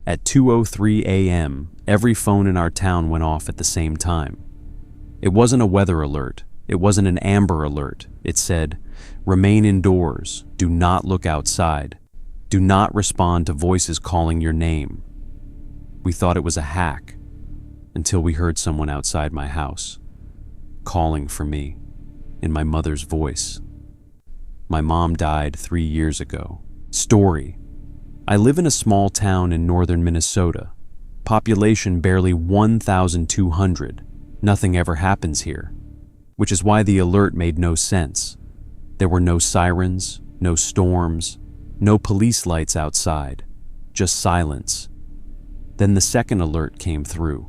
At 2:03 a.m., every phone in our town went off at the same time. It wasn't a weather alert. It wasn't an Amber Alert. It said, "Remain indoors. Do not look outside. Do not respond to voices calling your name." We thought it was a hack until we heard someone outside my house calling for me in my mother's voice. My mom died 3 years ago. Story. I live in a small town in northern Minnesota. Population barely 1,200. Nothing ever happens here, which is why the alert made no sense. There were no sirens, no storms, no police lights outside, just silence. Then the second alert came through.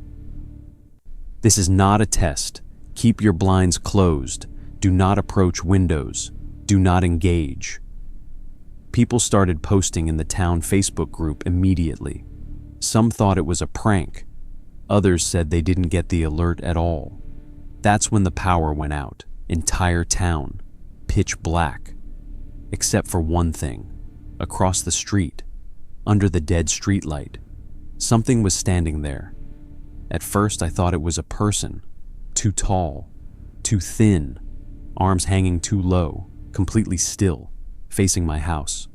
This is not a test. Keep your blinds closed. Do not approach windows. Do not engage. People started posting in the town Facebook group immediately. Some thought it was a prank. Others said they didn't get the alert at all. That's when the power went out. Entire town. Pitch black. Except for one thing. Across the street, under the dead streetlight, something was standing there. At first I thought it was a person. Too tall. Too thin. Arms hanging too low. Completely still. Facing my house.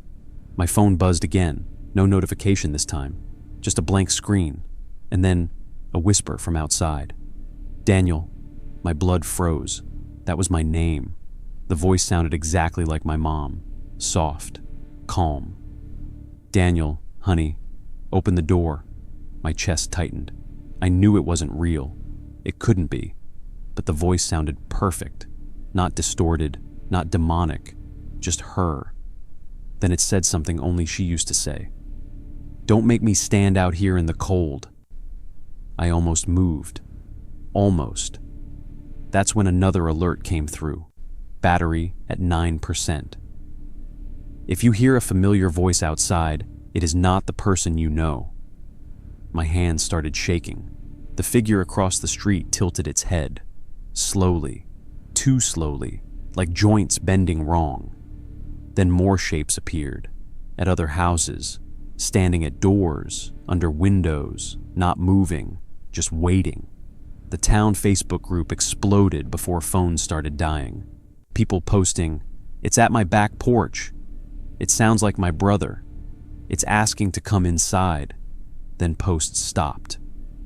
My phone buzzed again. No notification this time. Just a blank screen. And then a whisper from outside. "Daniel." My blood froze. That was my name. The voice sounded exactly like my mom. Soft. Calm. "Daniel, honey, open the door." My chest tightened. I knew it wasn't real. It couldn't be. But the voice sounded perfect. Not distorted, not demonic. Just her. Then it said something only she used to say. "Don't make me stand out here in the cold." I almost moved. Almost. That's when another alert came through. Battery at 9%. If you hear a familiar voice outside, it is not the person you know. My hands started shaking. The figure across the street tilted its head. Slowly. Too slowly. Like joints bending wrong. Then more shapes appeared. At other houses. Standing at doors. Under windows. Not moving. Just waiting. The town Facebook group exploded before phones started dying. People posting, "It's at my back porch. It sounds like my brother. It's asking to come inside." Then posts stopped.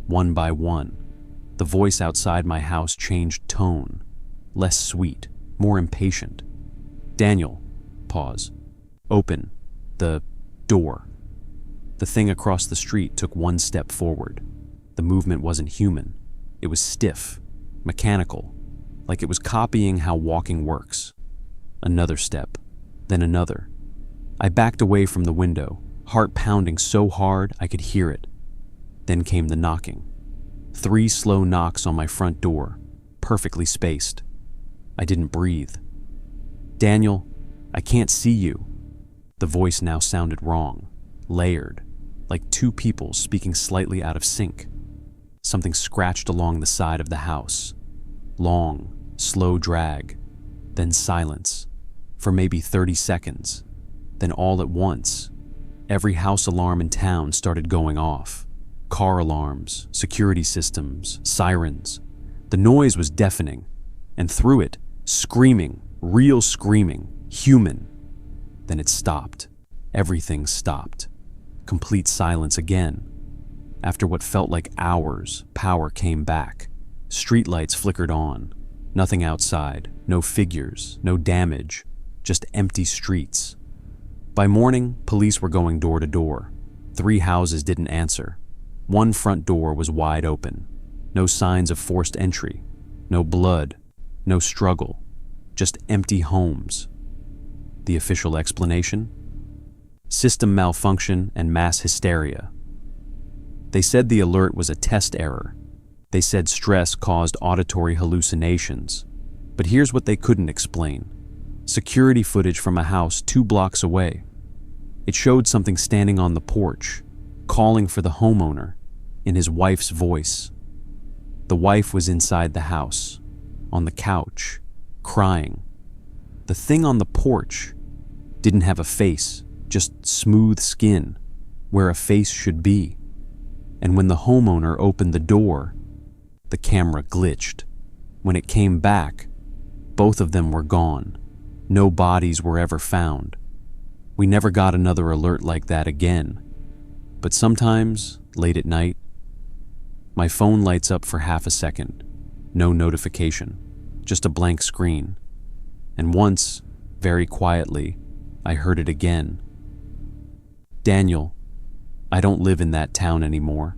One by one. The voice outside my house changed tone. Less sweet. More impatient. "Daniel." Pause. "Open the door." The thing across the street took one step forward. The movement wasn't human. It was stiff, mechanical, like it was copying how walking works. Another step, then another. I backed away from the window, heart pounding so hard I could hear it. Then came the knocking. 3 slow knocks on my front door, perfectly spaced. I didn't breathe. "Daniel, I can't see you." The voice now sounded wrong, layered, like 2 people speaking slightly out of sync. Something scratched along the side of the house. Long, slow drag, then silence, for maybe 30 seconds. Then all at once, every house alarm in town started going off. Car alarms, security systems, sirens. The noise was deafening, and through it, screaming, real screaming, human. Then it stopped. Everything stopped. Complete silence again. After what felt like hours, power came back. Streetlights flickered on. Nothing outside, no figures, no damage, just empty streets. By morning, police were going door to door. 3 houses didn't answer. 1 front door was wide open. No signs of forced entry. No blood. No struggle. Just empty homes. The official explanation? System malfunction and mass hysteria. They said the alert was a test error. They said stress caused auditory hallucinations. But here's what they couldn't explain. Security footage from a house 2 blocks away. It showed something standing on the porch, calling for the homeowner, in his wife's voice. The wife was inside the house, on the couch, crying. The thing on the porch didn't have a face, just smooth skin, where a face should be. And when the homeowner opened the door, the camera glitched. When it came back, both of them were gone. No bodies were ever found. We never got another alert like that again. But sometimes, late at night, my phone lights up for half a second. No notification, just a blank screen. And once, very quietly, I heard it again. Daniel, I don't live in that town anymore,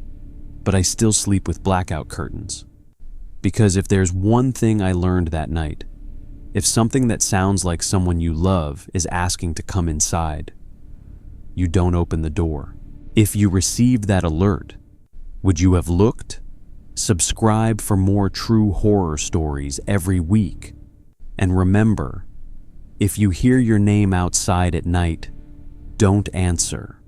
but I still sleep with blackout curtains. Because if there's one thing I learned that night, if something that sounds like someone you love is asking to come inside, you don't open the door. If you received that alert, would you have looked? Subscribe for more true horror stories every week. And remember, if you hear your name outside at night, don't answer.